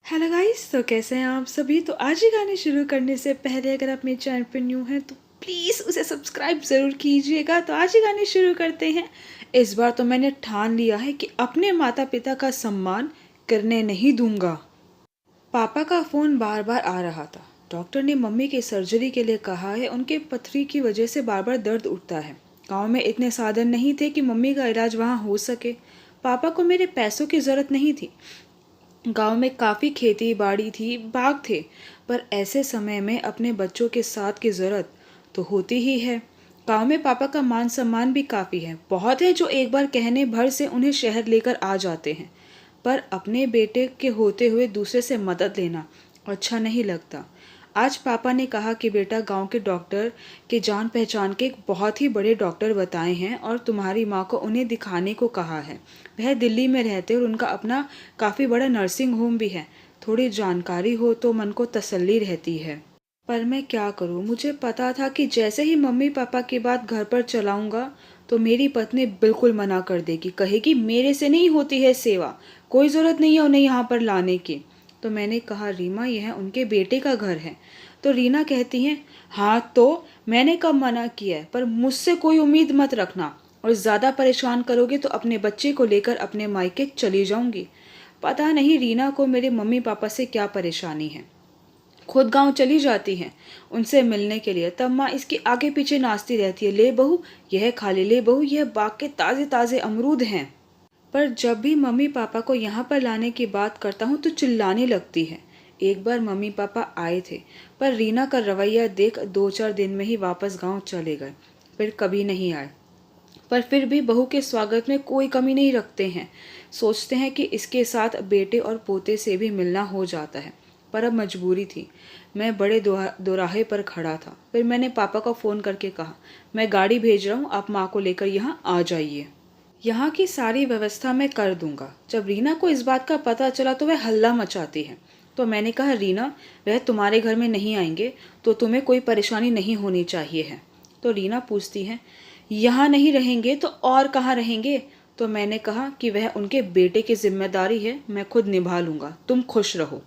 Hello guys, तो कैसे हैं आप सभी। तो आज ही गाने शुरू करने से पहले अगर आप मेरे चैनल पर न्यू हैं तो प्लीज़ उसे सब्सक्राइब ज़रूर कीजिएगा। तो आज ही गाने शुरू करते हैं। इस बार तो मैंने ठान लिया है कि अपने माता पिता का सम्मान करने नहीं दूंगा। पापा का फ़ोन बार बार आ रहा था। डॉक्टर ने मम्मी की सर्जरी के लिए कहा है। उनके पथरी की वजह से बार बार दर्द उठता है। गांव में इतने साधन नहीं थे कि मम्मी का इलाज वहां हो सके। पापा को मेरे पैसों की ज़रूरत नहीं थी। गांव में काफ़ी खेती बाड़ी थी, बाग थे। पर ऐसे समय में अपने बच्चों के साथ की ज़रूरत तो होती ही है। गांव में पापा का मान सम्मान भी काफ़ी है। बहुत है जो एक बार कहने भर से उन्हें शहर लेकर आ जाते हैं। पर अपने बेटे के होते हुए दूसरे से मदद लेना अच्छा नहीं लगता। आज पापा ने कहा कि बेटा, गांव के डॉक्टर के जान पहचान के एक बहुत ही बड़े डॉक्टर बताए हैं और तुम्हारी माँ को उन्हें दिखाने को कहा है। वह दिल्ली में रहते और उनका अपना काफ़ी बड़ा नर्सिंग होम भी है। थोड़ी जानकारी हो तो मन को तसल्ली रहती है। पर मैं क्या करूं, मुझे पता था कि जैसे ही मम्मी पापा की बात घर पर चलाऊंगा तो मेरी पत्नी बिल्कुल मना कर देगी। कहेगी मेरे से नहीं होती है सेवा, कोई ज़रूरत नहीं है उन्हें यहाँ पर लाने की। तो मैंने कहा रीमा, यह उनके बेटे का घर है। तो रीना कहती है, हाँ तो मैंने कब मना किया है, पर मुझसे कोई उम्मीद मत रखना और ज़्यादा परेशान करोगे तो अपने बच्चे को लेकर अपने मायके चली जाऊंगी। पता नहीं रीना को मेरे मम्मी पापा से क्या परेशानी है। खुद गांव चली जाती हैं उनसे मिलने के लिए, तब माँ इसके आगे पीछे नाचती रहती है, ले बहू यह खा ले बहू यह बाग के ताज़े ताज़े अमरूद हैं। पर जब भी मम्मी पापा को यहाँ पर लाने की बात करता हूँ तो चिल्लाने लगती है। एक बार मम्मी पापा आए थे, पर रीना का रवैया देख 2-4 दिन में ही वापस गांव चले गए। फिर कभी नहीं आए। पर फिर भी बहू के स्वागत में कोई कमी नहीं रखते हैं। सोचते हैं कि इसके साथ बेटे और पोते से भी मिलना हो जाता है। पर अब मजबूरी थी। मैं बड़े दोराहे पर खड़ा था। फिर मैंने पापा को फ़ोन करके कहा, मैं गाड़ी भेज रहा हूँ, आप माँ को लेकर यहाँ आ जाइए। यहाँ की सारी व्यवस्था मैं कर दूंगा। जब रीना को इस बात का पता चला तो वह हल्ला मचाती है। तो मैंने कहा, रीना, वह तुम्हारे घर में नहीं आएंगे तो तुम्हें कोई परेशानी नहीं होनी चाहिए है। तो रीना पूछती है, यहाँ नहीं रहेंगे तो और कहाँ रहेंगे। तो मैंने कहा कि वह उनके बेटे की जिम्मेदारी है, मैं खुद निभा लूँगा, तुम खुश रहो।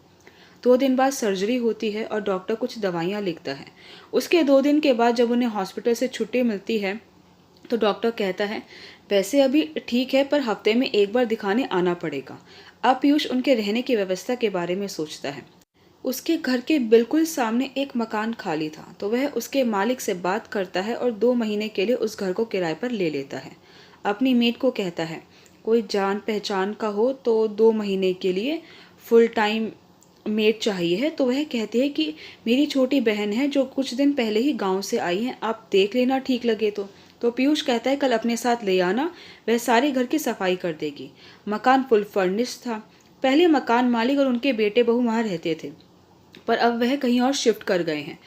2 दिन बाद सर्जरी होती है और डॉक्टर कुछ दवाइयाँ लिखता है। उसके 2 दिन के बाद जब उन्हें हॉस्पिटल से छुट्टी मिलती है तो डॉक्टर कहता है, वैसे अभी ठीक है पर हफ्ते में एक बार दिखाने आना पड़ेगा। अब पीयूष उनके रहने की व्यवस्था के बारे में सोचता है। उसके घर के बिल्कुल सामने एक मकान खाली था तो वह उसके मालिक से बात करता है और 2 महीने के लिए उस घर को किराए पर ले लेता है। अपनी मेड को कहता है, कोई जान पहचान का हो तो 2 महीने के लिए फुल टाइम मेड चाहिए है। तो वह कहती है कि मेरी छोटी बहन है जो कुछ दिन पहले ही गांव से आई है, आप देख लेना ठीक लगे तो पीयूष कहता है, कल अपने साथ ले आना, वह सारे घर की सफाई कर देगी। मकान फुल फर्निश था। पहले मकान मालिक और उनके बेटे बहू वहाँ रहते थे, पर अब वह कहीं और शिफ्ट कर गए हैं।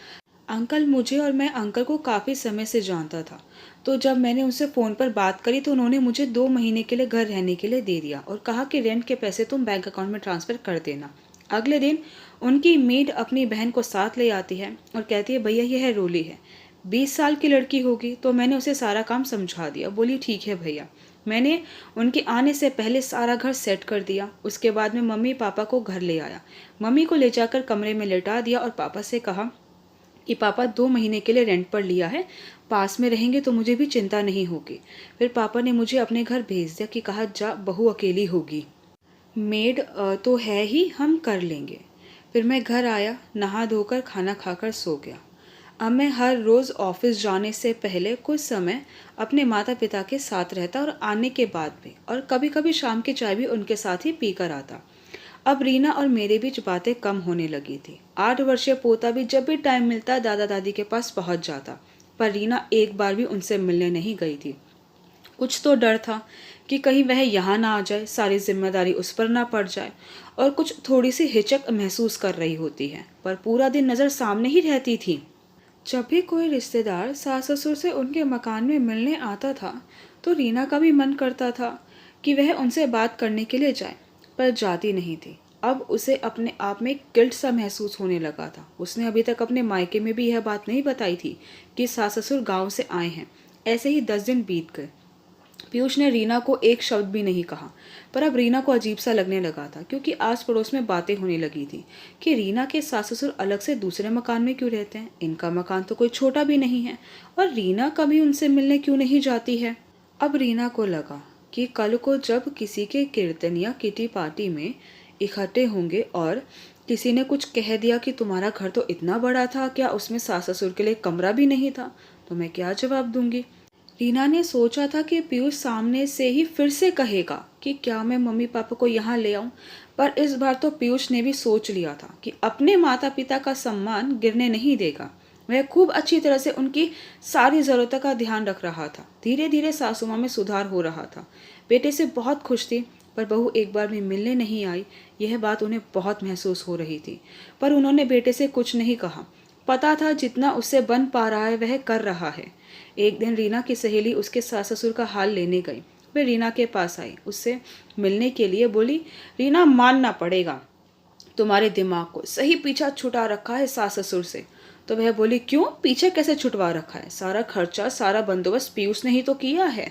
अंकल मुझे और मैं अंकल को काफ़ी समय से जानता था। तो जब मैंने उनसे फ़ोन पर बात करी तो उन्होंने मुझे 2 महीने के लिए घर रहने के लिए दे दिया और कहा कि रेंट के पैसे तुम बैंक अकाउंट में ट्रांसफ़र कर देना। अगले दिन उनकी मेड अपनी बहन को साथ ले आती है और कहती है, भैया यह है रोली है, 20 साल की लड़की होगी। तो मैंने उसे सारा काम समझा दिया। बोली ठीक है भैया। मैंने उनके आने से पहले सारा घर सेट कर दिया। उसके बाद में मम्मी पापा को घर ले आया। मम्मी को ले जाकर कमरे में लेटा दिया और पापा से कहा कि पापा 2 महीने के लिए रेंट पर लिया है, पास में रहेंगे तो मुझे भी चिंता नहीं होगी। फिर पापा ने मुझे अपने घर भेज दिया कि कहा, जा बहू अकेली होगी, मेड तो है ही, हम कर लेंगे। फिर मैं घर आया, नहा धोकर खाना खाकर सो गया। अब मैं हर रोज़ ऑफिस जाने से पहले कुछ समय अपने माता पिता के साथ रहता और आने के बाद भी, और कभी कभी शाम की चाय भी उनके साथ ही पी कर आता। अब रीना और मेरे बीच बातें कम होने लगी थी। 8 वर्षीय पोता भी जब भी टाइम मिलता दादा दादी के पास पहुंच जाता, पर रीना एक बार भी उनसे मिलने नहीं गई थी। कुछ तो डर था कि कहीं वह यहाँ ना आ जाए, सारी जिम्मेदारी उस पर ना पड़ जाए, और कुछ थोड़ी सी हिचक महसूस कर रही होती है, पर पूरा दिन नज़र सामने ही रहती थी। जब भी कोई रिश्तेदार सास ससुर से उनके मकान में मिलने आता था तो रीना का भी मन करता था कि वह उनसे बात करने के लिए जाए, पर जाती नहीं थी। अब उसे अपने आप में गिल्ट सा महसूस होने लगा था। उसने अभी तक अपने मायके में भी यह बात नहीं बताई थी कि सास ससुर गाँव से आए हैं। ऐसे ही 10 दिन बीत गए। पीयूष ने रीना को एक शब्द भी नहीं कहा, पर अब रीना को अजीब सा लगने लगा था, क्योंकि आस पड़ोस में बातें होने लगी थी कि रीना के सास ससुर अलग से दूसरे मकान में क्यों रहते हैं, इनका मकान तो कोई छोटा भी नहीं है, और रीना कभी उनसे मिलने क्यों नहीं जाती है। अब रीना को लगा कि कल को जब किसी के कीर्तन या किटी पार्टी में इकट्ठे होंगे और किसी ने कुछ कह दिया कि तुम्हारा घर तो इतना बड़ा था, क्या उसमें सास ससुर के लिए कमरा भी नहीं था, तो मैं क्या जवाब दूंगी। रीना ने सोचा था कि पीयूष सामने से ही फिर से कहेगा कि क्या मैं मम्मी पापा को यहाँ ले आऊं, पर इस बार तो पीयूष ने भी सोच लिया था कि अपने माता पिता का सम्मान गिरने नहीं देगा। वह खूब अच्छी तरह से उनकी सारी ज़रूरतों का ध्यान रख रहा था। धीरे धीरे सासू माँ में सुधार हो रहा था। बेटे से बहुत खुश थी, पर बहू एक बार भी मिलने नहीं आई, यह बात उन्हें बहुत महसूस हो रही थी। पर उन्होंने बेटे से कुछ नहीं कहा। पता था जितना उससे बन पा रहा है वह कर रहा है। एक दिन रीना की सहेली उसके सास ससुर का हाल लेने गई। वे रीना के पास आई, उससे मिलने के लिए बोली, रीना मानना पड़ेगा, तुम्हारे दिमाग को सही पीछा छुटा रखा है सास ससुर से। तो वह बोली, क्यों, पीछे कैसे छुटवा रखा है, सारा खर्चा सारा बंदोबस्त पीयूष ने ही तो किया है।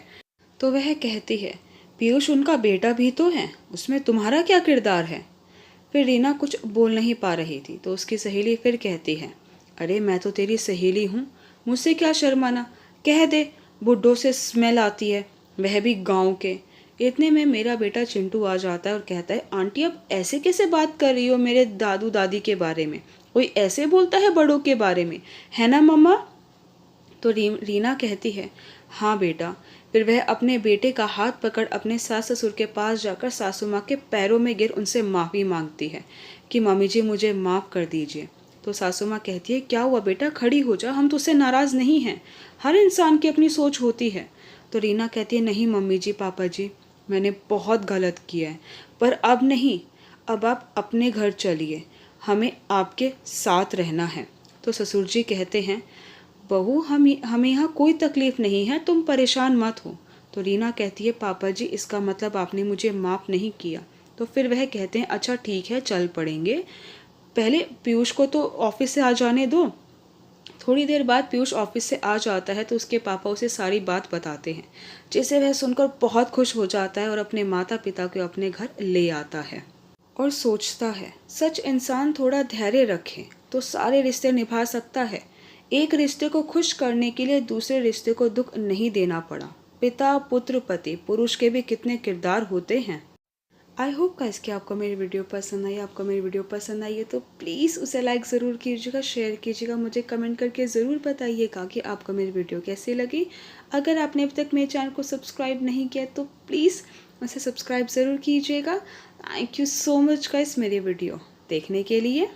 तो वह कहती है, पीयूष उनका बेटा भी तो है, उसमें तुम्हारा क्या किरदार है। फिर रीना कुछ बोल नहीं पा रही थी, तो उसकी सहेली फिर कहती है, अरे मैं तो तेरी सहेली हूँ, मुझसे क्या शर्माना, कह दे, बुड्ढों से स्मेल आती है, वह भी गांव के। इतने में मेरा बेटा चिंटू आ जाता है और कहता है, आंटी अब ऐसे कैसे बात कर रही हो मेरे दादू दादी के बारे में, कोई ऐसे बोलता है बड़ों के बारे में, है ना मम्मा। तो रीना कहती है, हाँ बेटा। फिर वह अपने बेटे का हाथ पकड़ अपने सास ससुर के पास जाकर सासू माँ के पैरों में गिर उनसे माफ़ी मांगती है कि मम्मी जी मुझे माफ़ कर दीजिए। तो सासू माँ कहती है, क्या हुआ बेटा, खड़ी हो जा, हम तुझसे नाराज़ नहीं हैं, हर इंसान की अपनी सोच होती है। तो रीना कहती है, नहीं मम्मी जी पापा जी, मैंने बहुत गलत किया है, पर अब नहीं, अब आप अपने घर चलिए, हमें आपके साथ रहना है। तो ससुर जी कहते हैं, बहू हमें यहाँ कोई तकलीफ़ नहीं है, तुम परेशान मत हो। तो रीना कहती है, पापा जी इसका मतलब आपने मुझे माफ़ नहीं किया। तो फिर वह कहते हैं, अच्छा ठीक है चल पड़ेंगे, पहले पीयूष को तो ऑफिस से आ जाने दो। थोड़ी देर बाद पीयूष ऑफिस से आ जाता है तो उसके पापा उसे सारी बात बताते हैं, जिसे वह सुनकर बहुत खुश हो जाता है और अपने माता पिता को अपने घर ले आता है और सोचता है, सच इंसान थोड़ा धैर्य रखे तो सारे रिश्ते निभा सकता है। एक रिश्ते को खुश करने के लिए दूसरे रिश्ते को दुख नहीं देना पड़ा। पिता पुत्र पति पुरुष के भी कितने किरदार होते हैं। आई होप गाइस कि आपको मेरी वीडियो पसंद आई। आपको मेरी वीडियो पसंद आई है तो प्लीज़ उसे लाइक ज़रूर कीजिएगा, शेयर कीजिएगा, मुझे कमेंट करके ज़रूर बताइएगा कि आपको मेरी वीडियो कैसी लगी। अगर आपने अब तक मेरे चैनल को सब्सक्राइब नहीं किया तो प्लीज़ उसे सब्सक्राइब ज़रूर कीजिएगा। Thank you so much guys मेरी वीडियो देखने के लिए।